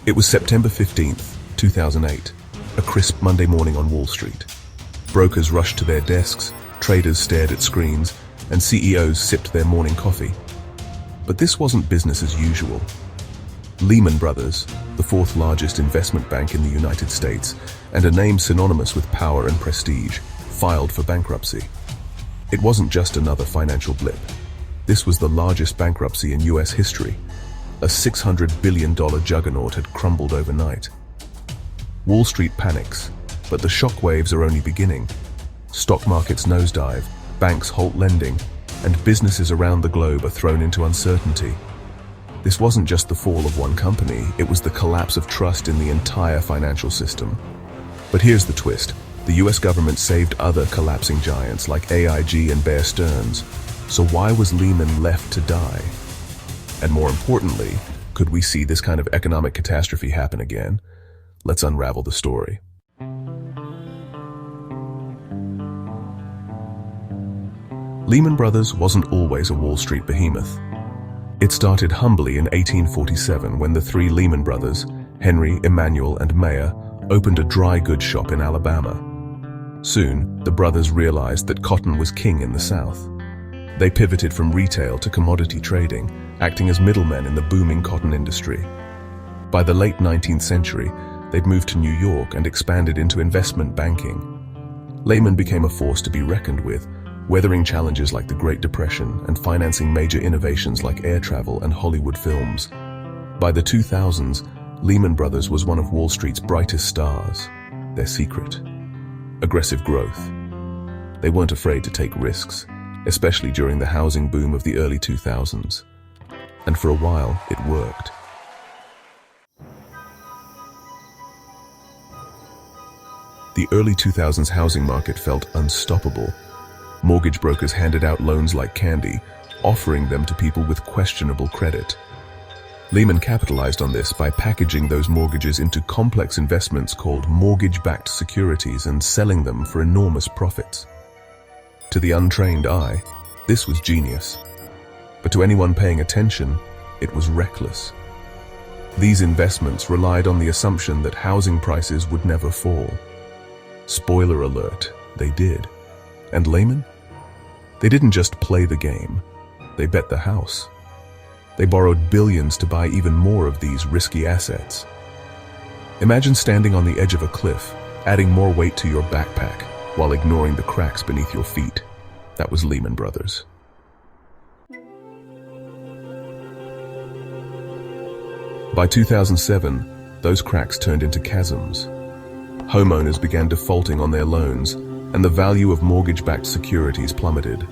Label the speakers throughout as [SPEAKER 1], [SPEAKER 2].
[SPEAKER 1] It was September 15th, 2008, a crisp Monday morning on Wall Street. Brokers rushed to their desks, traders stared at screens, and CEOs sipped their morning coffee. But this wasn't business as usual. Lehman Brothers, the fourth largest investment bank in the United States, and a name synonymous with power and prestige, filed for bankruptcy. It wasn't just another financial blip. This was the largest bankruptcy in US history. A $600 billion juggernaut had crumbled overnight. Wall Street panics, but the shockwaves are only beginning. Stock markets nosedive, banks halt lending, and businesses around the globe are thrown into uncertainty. This wasn't just the fall of one company, it was the collapse of trust in the entire financial system. But here's the twist. The US government saved other collapsing giants like AIG and Bear Stearns. So why was Lehman left to die? And more importantly, could we see this kind of economic catastrophe happen again? Let's unravel the story. Lehman Brothers wasn't always a Wall Street behemoth. It started humbly in 1847 when the three Lehman brothers, Henry, Emmanuel, and Mayer, opened a dry goods shop in Alabama. Soon, the brothers realized that cotton was king in the South. They pivoted from retail to commodity trading, acting as middlemen in the booming cotton industry. By the late 19th century, they'd moved to New York and expanded into investment banking. Lehman became a force to be reckoned with, weathering challenges like the Great Depression and financing major innovations like air travel and Hollywood films. By the 2000s, Lehman Brothers was one of Wall Street's brightest stars. Their secret: aggressive growth. They weren't afraid to take risks, especially during the housing boom of the early 2000s. And for a while, it worked. The early 2000s housing market felt unstoppable. Mortgage brokers handed out loans like candy, offering them to people with questionable credit. Lehman capitalized on this by packaging those mortgages into complex investments called mortgage-backed securities and selling them for enormous profits. To the untrained eye, this was genius. But to anyone paying attention, it was reckless. These investments relied on the assumption that housing prices would never fall. Spoiler alert, they did. And Lehman? They didn't just play the game, they bet the house. They borrowed billions to buy even more of these risky assets. Imagine standing on the edge of a cliff, adding more weight to your backpack, while ignoring the cracks beneath your feet. That was Lehman Brothers. By 2007, those cracks turned into chasms. Homeowners began defaulting on their loans, and the value of mortgage-backed securities plummeted.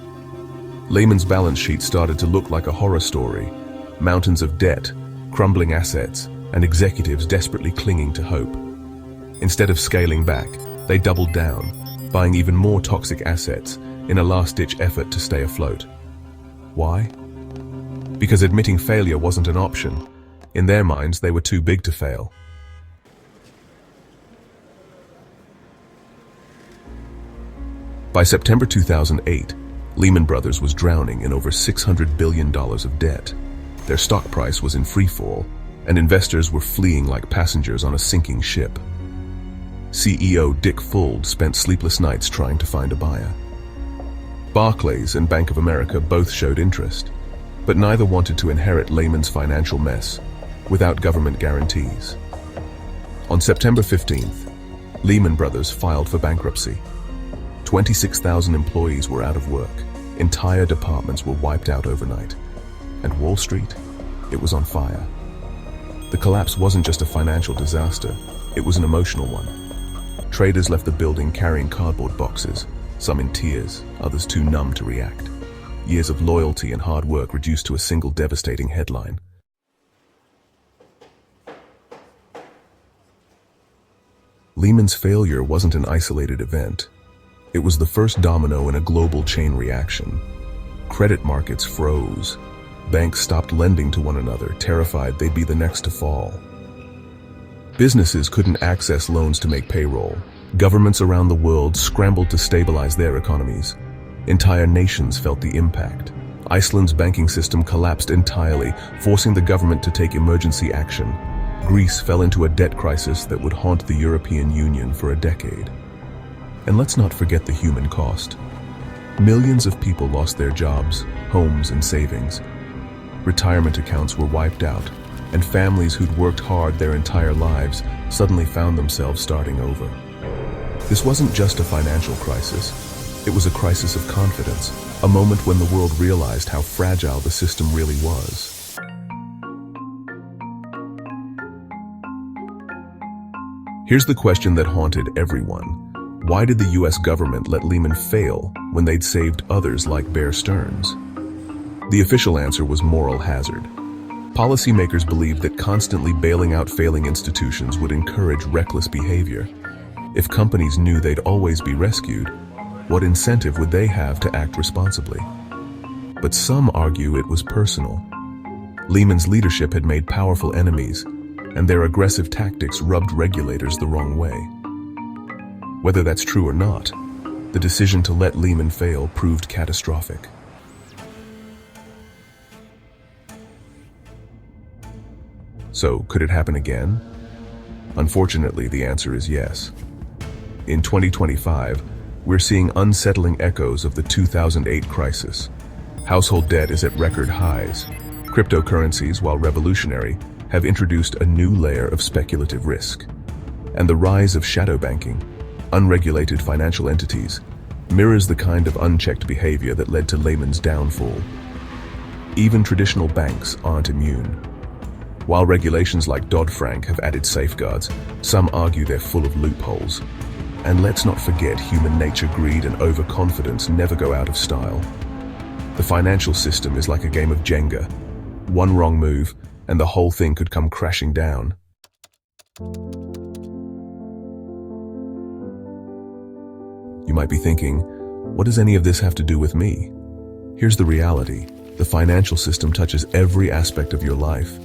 [SPEAKER 1] Lehman's balance sheet started to look like a horror story: mountains of debt, crumbling assets, and executives desperately clinging to hope. Instead of scaling back, they doubled down, buying even more toxic assets in a last-ditch effort to stay afloat. Why? Because admitting failure wasn't an option. In their minds, they were too big to fail. By September 2008, Lehman Brothers was drowning in over $600 billion of debt. Their stock price was in free fall, and investors were fleeing like passengers on a sinking ship. CEO Dick Fuld spent sleepless nights trying to find a buyer. Barclays and Bank of America both showed interest, but neither wanted to inherit Lehman's financial mess without government guarantees. On September 15th, Lehman Brothers filed for bankruptcy. 26,000 employees were out of work. Entire departments were wiped out overnight. And Wall Street, it was on fire. The collapse wasn't just a financial disaster, it was an emotional one. Traders left the building carrying cardboard boxes, some in tears, others too numb to react. Years of loyalty and hard work reduced to a single devastating headline. Lehman's failure wasn't an isolated event. It was the first domino in a global chain reaction. Credit markets froze. Banks stopped lending to one another, terrified they'd be the next to fall. Businesses couldn't access loans to make payroll. Governments around the world scrambled to stabilize their economies. Entire nations felt the impact. Iceland's banking system collapsed entirely, forcing the government to take emergency action. Greece fell into a debt crisis that would haunt the European Union for a decade. And let's not forget the human cost. Millions of people lost their jobs, homes, and savings. Retirement accounts were wiped out, and families who'd worked hard their entire lives suddenly found themselves starting over. This wasn't just a financial crisis. It was a crisis of confidence, a moment when the world realized how fragile the system really was. Here's the question that haunted everyone. Why did the US government let Lehman fail when they'd saved others like Bear Stearns? The official answer was moral hazard. Policymakers believed that constantly bailing out failing institutions would encourage reckless behavior. If companies knew they'd always be rescued, what incentive would they have to act responsibly? But some argue it was personal. Lehman's leadership had made powerful enemies, and their aggressive tactics rubbed regulators the wrong way. Whether that's true or not, the decision to let Lehman fail proved catastrophic. So, could it happen again? Unfortunately, the answer is yes. In 2025, we're seeing unsettling echoes of the 2008 crisis. Household debt is at record highs. Cryptocurrencies, while revolutionary, have introduced a new layer of speculative risk. And the rise of shadow banking, unregulated financial entities, mirrors the kind of unchecked behavior that led to Lehman's downfall. Even traditional banks aren't immune. While regulations like Dodd-Frank have added safeguards, some argue they're full of loopholes. And let's not forget human nature, greed, and overconfidence never go out of style. The financial system is like a game of Jenga. One wrong move, and the whole thing could come crashing down. You might be thinking, what does any of this have to do with me? Here's the reality. The financial system touches every aspect of your life.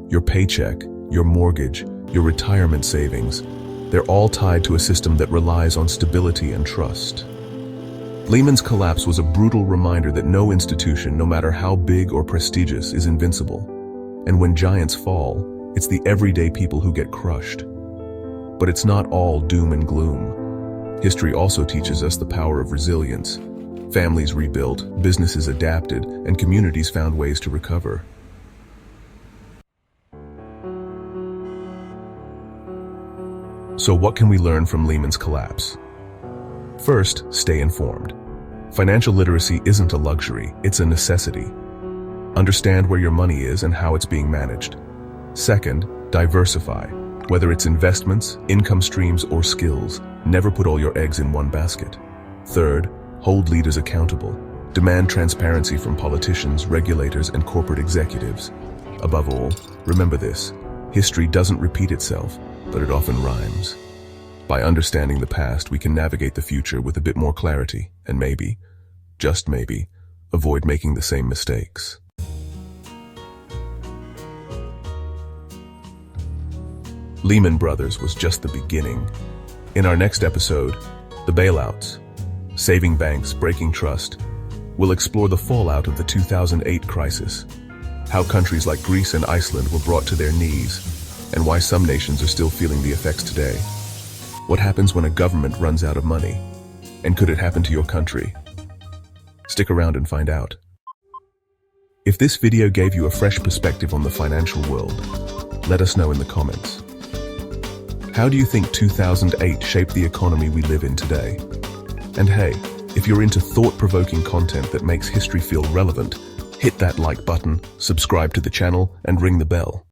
[SPEAKER 1] Your paycheck, your mortgage, your retirement savings. They're all tied to a system that relies on stability and trust. Lehman's collapse was a brutal reminder that no institution, no matter how big or prestigious, is invincible. And when giants fall, it's the everyday people who get crushed. But it's not all doom and gloom. History also teaches us the power of resilience. Families rebuilt, businesses adapted, and communities found ways to recover. So what can we learn from Lehman's collapse? First, stay informed. Financial literacy isn't a luxury, it's a necessity. Understand where your money is and how it's being managed. Second, diversify. Whether it's investments, income streams, or skills, never put all your eggs in one basket. Third, hold leaders accountable. Demand transparency from politicians, regulators, and corporate executives. Above all, remember this: history doesn't repeat itself, but it often rhymes. By understanding the past, we can navigate the future with a bit more clarity, and maybe, just maybe, avoid making the same mistakes. Lehman Brothers was just the beginning. In our next episode, the bailouts, saving banks, breaking trust, we'll explore the fallout of the 2008 crisis, how countries like Greece and Iceland were brought to their knees, and why some nations are still feeling the effects today. What happens when a government runs out of money? And could it happen to your country? Stick around and find out. If this video gave you a fresh perspective on the financial world, let us know in the comments. How do you think 2008 shaped the economy we live in today? And hey, if you're into thought-provoking content that makes history feel relevant, hit that like button, subscribe to the channel, and ring the bell.